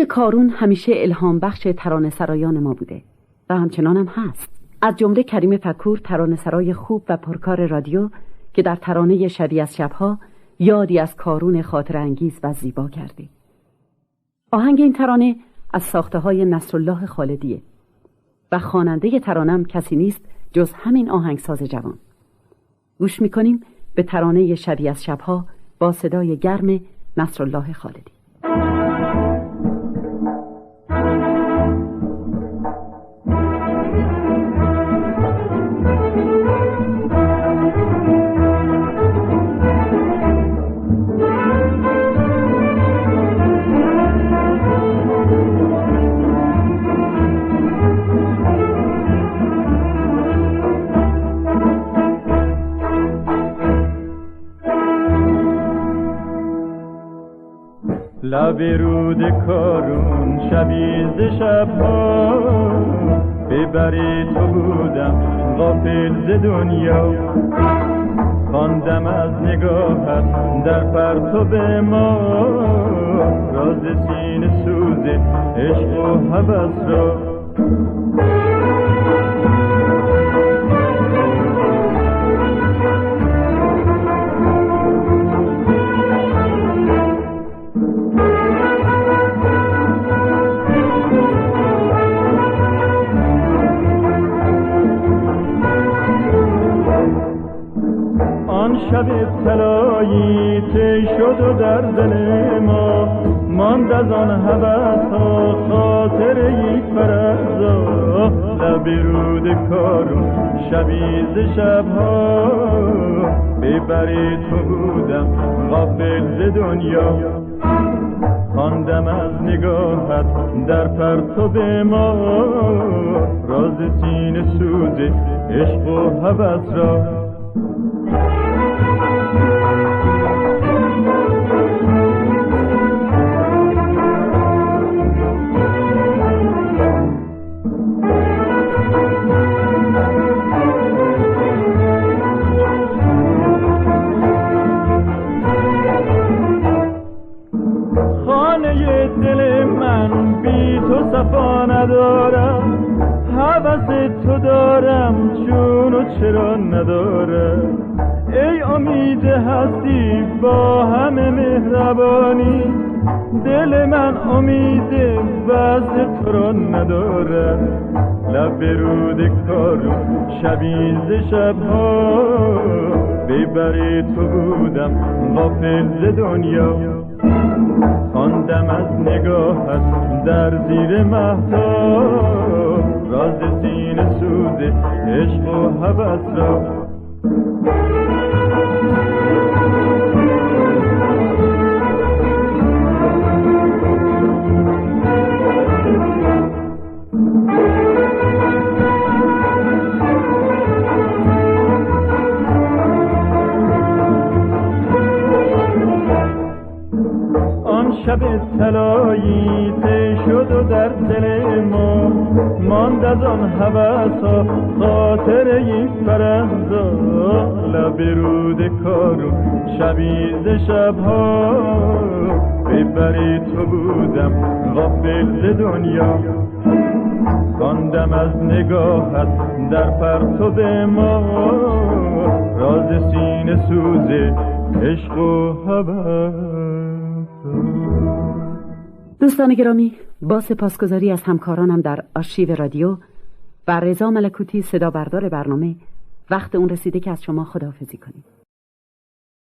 رود کارون همیشه الهام بخش ترانه سرایان ما بوده و همچنان هم هست. از جمله کریم فکور، ترانه سرای خوب و پرکار رادیو که در ترانه شبیه از شبها یادی از کارون خاطر انگیز و زیبا کرده. آهنگ این ترانه از ساخته‌های نصرالله خالدیه و خواننده ترانم کسی نیست جز همین آهنگساز جوان. گوش می‌کنیم به ترانه شبیه از شبها با صدای گرم نصرالله خالدی. لب رود کارون شبیه شبها ببری تو بودم غافل ز دنیا، خواندم از نگاهت در پرتو ما راز سینه سوز عشق و هوس را. شب طلایی طی شد و در دل ما ماند از آن هوس‌ها خاطره فرزا. لب رود کارون شبیه ز شبها ببری تو بودم غافل ز دنیا، خواندم از نگاهت در پرتو ما راز سینه سوز عشق و هوس را. دل من بی تو صفا ندارم، هوس تو دارم چون و چرا ندارم. ای امید هستی با همه مهربانی، دل من امید وصل تو را ندارم. لب رود کارون شبیه ز شبها ببری تو بودم غافل ز دنیا، خواندم از نگاهت در زیر مهتاب راز سینه سوز عشق و هوس را. شب طلایی طی شد و در دل ما ماند از آن هوس‌ها خاطره فرزا. لب رود کارون شبیه ز شبها ببری تو بودم غافل ز دنیا، خواندم از نگاهت در پرتو ما راز سینه سوز عشق و هوس. دوستان گرامی، با سپاسگزاری از همکارانم در آرشیو رادیو و رضا ملکوتی صدا بردار برنامه، وقت اون رسیده که از شما خداحافظی کنیم.